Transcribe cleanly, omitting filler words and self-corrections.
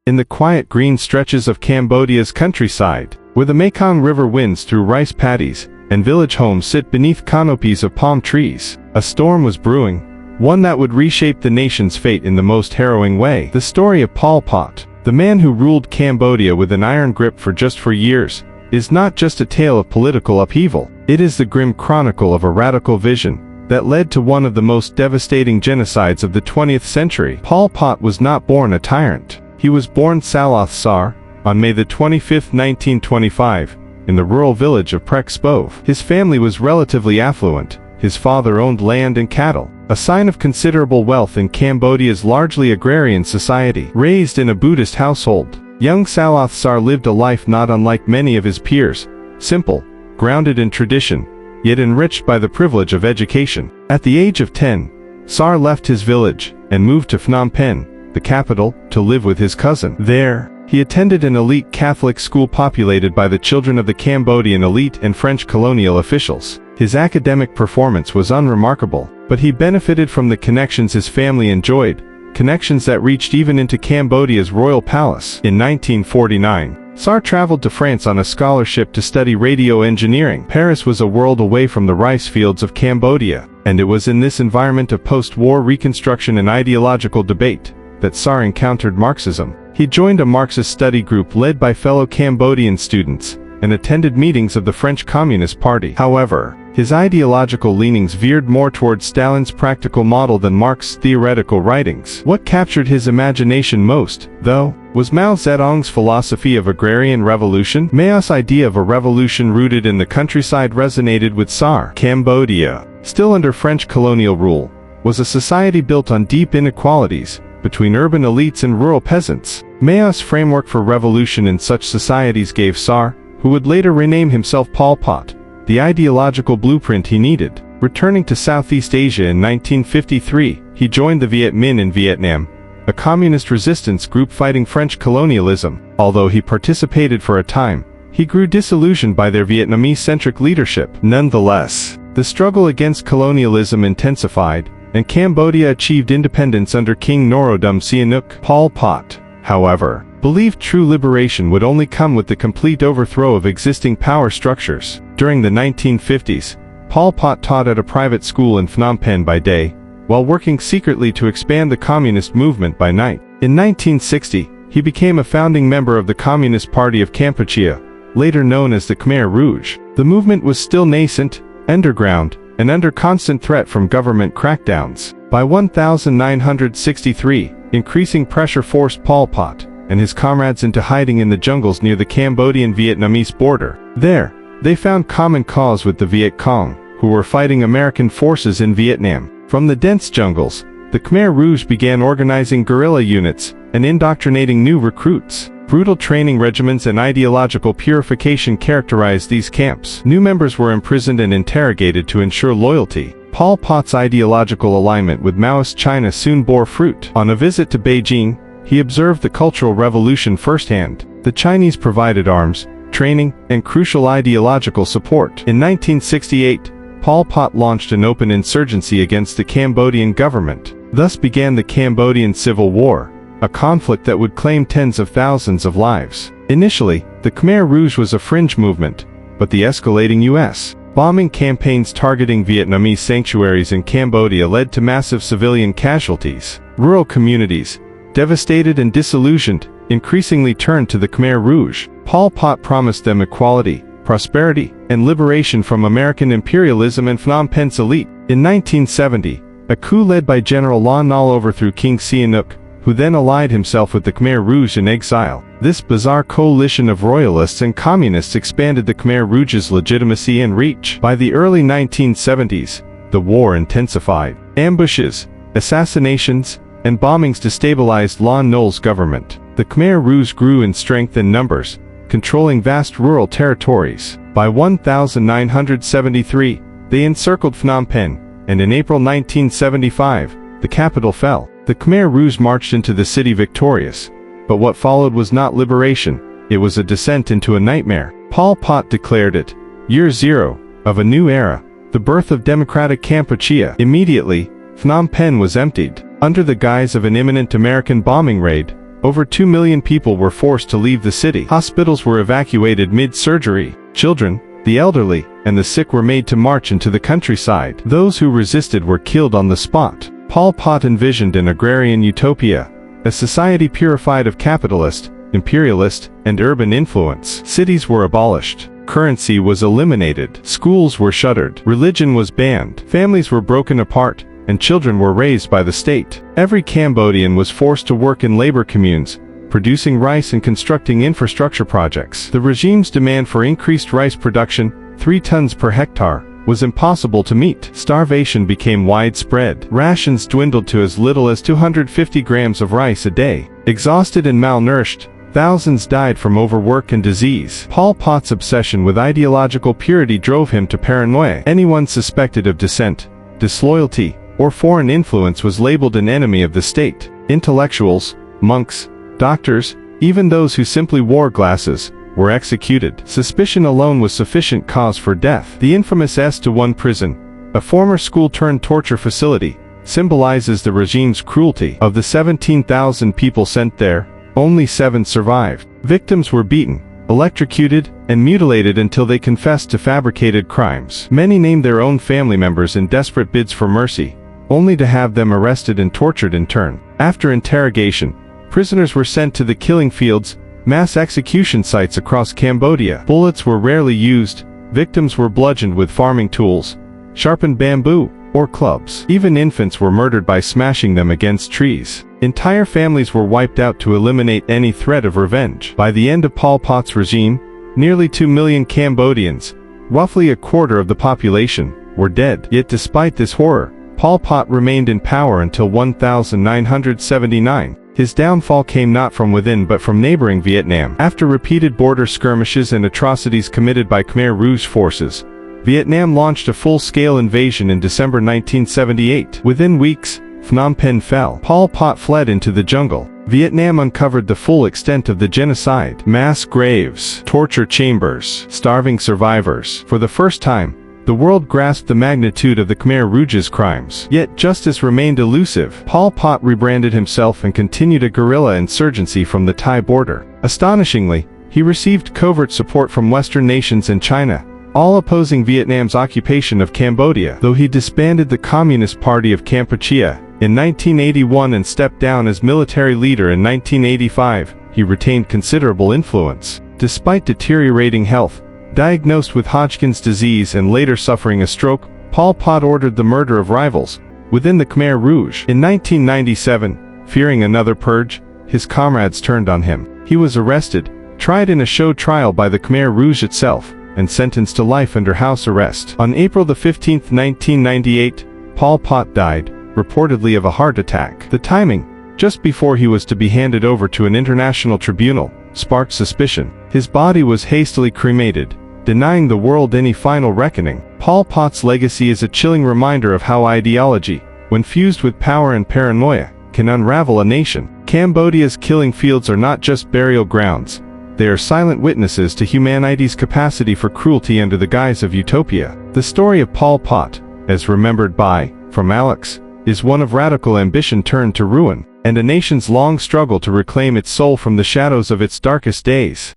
In the quiet green stretches of Cambodia's countryside, where the Mekong River winds through rice paddies, and village homes sit beneath canopies of palm trees, a storm was brewing, one that would reshape the nation's fate in the most harrowing way. The story of Pol Pot, the man who ruled Cambodia with an iron grip for just 4 years, is not just a tale of political upheaval. It is the grim chronicle of a radical vision that led to one of the most devastating genocides of the 20th century. Pol Pot was not born a tyrant. He was born Saloth Sar on May 25, 1925, in the rural village of Prek Spove. His family was relatively affluent. His father owned land and cattle, a sign of considerable wealth in Cambodia's largely agrarian society. Raised in a Buddhist household, young Saloth Sar lived a life not unlike many of his peers, simple, grounded in tradition, yet enriched by the privilege of education. At the age of 10, Sar left his village and moved to Phnom Penh, the capital, to live with his cousin. There, he attended an elite Catholic school populated by the children of the Cambodian elite and French colonial officials. His academic performance was unremarkable, but he benefited from the connections his family enjoyed, connections that reached even into Cambodia's royal palace. In 1949, Sar traveled to France on a scholarship to study radio engineering. Paris was a world away from the rice fields of Cambodia, and it was in this environment of post-war reconstruction and ideological debate that Sar encountered Marxism. He joined a Marxist study group led by fellow Cambodian students, and attended meetings of the French Communist Party. However, his ideological leanings veered more towards Stalin's practical model than Marx's theoretical writings. What captured his imagination most, though, was Mao Zedong's philosophy of agrarian revolution. Mao's idea of a revolution rooted in the countryside resonated with Sar. Cambodia, still under French colonial rule, was a society built on deep inequalities between urban elites and rural peasants. Mao's framework for revolution in such societies gave Sar, who would later rename himself Pol Pot, the ideological blueprint he needed. Returning to Southeast Asia in 1953, he joined the Viet Minh in Vietnam, a communist resistance group fighting French colonialism. Although he participated for a time, he grew disillusioned by their Vietnamese-centric leadership. Nonetheless, the struggle against colonialism intensified, and Cambodia achieved independence under King Norodom Sihanouk. Pol Pot, however, believed true liberation would only come with the complete overthrow of existing power structures. During the 1950s, Pol Pot taught at a private school in Phnom Penh by day, while working secretly to expand the communist movement by night. In 1960, he became a founding member of the Communist Party of Kampuchea, later known as the Khmer Rouge. The movement was still nascent, underground, and under constant threat from government crackdowns. By 1963, increasing pressure forced Pol Pot and his comrades into hiding in the jungles near the Cambodian-Vietnamese border. There, they found common cause with the Viet Cong, who were fighting American forces in Vietnam. From the dense jungles, the Khmer Rouge began organizing guerrilla units and indoctrinating new recruits. Brutal training regimens and ideological purification characterized these camps. New members were imprisoned and interrogated to ensure loyalty. Pol Pot's ideological alignment with Maoist China soon bore fruit. On a visit to Beijing, he observed the Cultural Revolution firsthand. The Chinese provided arms, training, and crucial ideological support. In 1968, Pol Pot launched an open insurgency against the Cambodian government. Thus began the Cambodian Civil War, a conflict that would claim tens of thousands of lives. Initially, the Khmer Rouge was a fringe movement, but the escalating U.S. bombing campaigns targeting Vietnamese sanctuaries in Cambodia led to massive civilian casualties. Rural communities, devastated and disillusioned, increasingly turned to the Khmer Rouge. Pol Pot promised them equality, prosperity, and liberation from American imperialism and Phnom Penh's elite. In 1970, a coup led by General Lon Nol overthrew King Sihanouk, who then allied himself with the Khmer Rouge in exile. This bizarre coalition of royalists and communists expanded the Khmer Rouge's legitimacy and reach. By the early 1970s, the war intensified. Ambushes, assassinations, and bombings destabilized Lon Nol's government. The Khmer Rouge grew in strength and numbers, controlling vast rural territories. By 1973, they encircled Phnom Penh, and in April 1975, the capital fell. The Khmer Rouge marched into the city victorious, but what followed was not liberation, it was a descent into a nightmare. Pol Pot declared it Year Zero of a new era, the birth of democratic Kampuchea. Immediately, Phnom Penh was emptied. Under the guise of an imminent American bombing raid, Over 2 million people were forced to leave the city. Hospitals were evacuated mid-surgery. Children, the elderly, and the sick were made to march into the countryside. Those who resisted were killed on the spot. Pol Pot envisioned an agrarian utopia, a society purified of capitalist, imperialist, and urban influence. Cities were abolished. Currency was eliminated. Schools were shuttered. Religion was banned. Families were broken apart, and children were raised by the state. Every Cambodian was forced to work in labor communes, producing rice and constructing infrastructure projects. The regime's demand for increased rice production, 3 tons per hectare, was impossible to meet. Starvation became widespread. Rations dwindled to as little as 250 grams of rice a day. Exhausted and malnourished, thousands died from overwork and disease. Pol Pot's obsession with ideological purity drove him to paranoia. Anyone suspected of dissent, disloyalty, or foreign influence was labeled an enemy of the state. Intellectuals, monks, doctors, even those who simply wore glasses, were executed. Suspicion alone was sufficient cause for death. The infamous S-1 prison, a former school-turned-torture facility, symbolizes the regime's cruelty. Of the 17,000 people sent there, only 7 survived. Victims were beaten, electrocuted, and mutilated until they confessed to fabricated crimes. Many named their own family members in desperate bids for mercy, only to have them arrested and tortured in turn. After interrogation, prisoners were sent to the killing fields, mass execution sites across Cambodia. Bullets were rarely used, victims were bludgeoned with farming tools, sharpened bamboo, or clubs. Even infants were murdered by smashing them against trees. Entire families were wiped out to eliminate any threat of revenge. By the end of Pol Pot's regime, nearly 2 million Cambodians, roughly a quarter of the population, were dead. Yet despite this horror, Pol Pot remained in power until 1979. His downfall came not from within but from neighboring Vietnam. After repeated border skirmishes and atrocities committed by Khmer Rouge forces, Vietnam launched a full-scale invasion in December 1978. Within weeks, Phnom Penh fell. Pol Pot fled into the jungle. Vietnam uncovered the full extent of the genocide. Mass graves, torture chambers, starving survivors. For the first time, the world grasped the magnitude of the Khmer Rouge's crimes. Yet justice remained elusive. Pol Pot rebranded himself and continued a guerrilla insurgency from the Thai border. Astonishingly, he received covert support from Western nations and China, all opposing Vietnam's occupation of Cambodia. Though he disbanded the Communist Party of Kampuchea in 1981 and stepped down as military leader in 1985, he retained considerable influence. Despite deteriorating health, diagnosed with Hodgkin's disease and later suffering a stroke, Pol Pot ordered the murder of rivals within the Khmer Rouge. In 1997, fearing another purge, his comrades turned on him. He was arrested, tried in a show trial by the Khmer Rouge itself, and sentenced to life under house arrest. On April 15, 1998, Pol Pot died, reportedly of a heart attack. The timing, just before he was to be handed over to an international tribunal, sparked suspicion. His body was hastily cremated, denying the world any final reckoning. Pol Pot's legacy is a chilling reminder of how ideology, when fused with power and paranoia, can unravel a nation. Cambodia's killing fields are not just burial grounds. They are silent witnesses to humanity's capacity for cruelty under the guise of utopia. The story of Pol Pot, as remembered by, from Alex, is one of radical ambition turned to ruin, and a nation's long struggle to reclaim its soul from the shadows of its darkest days.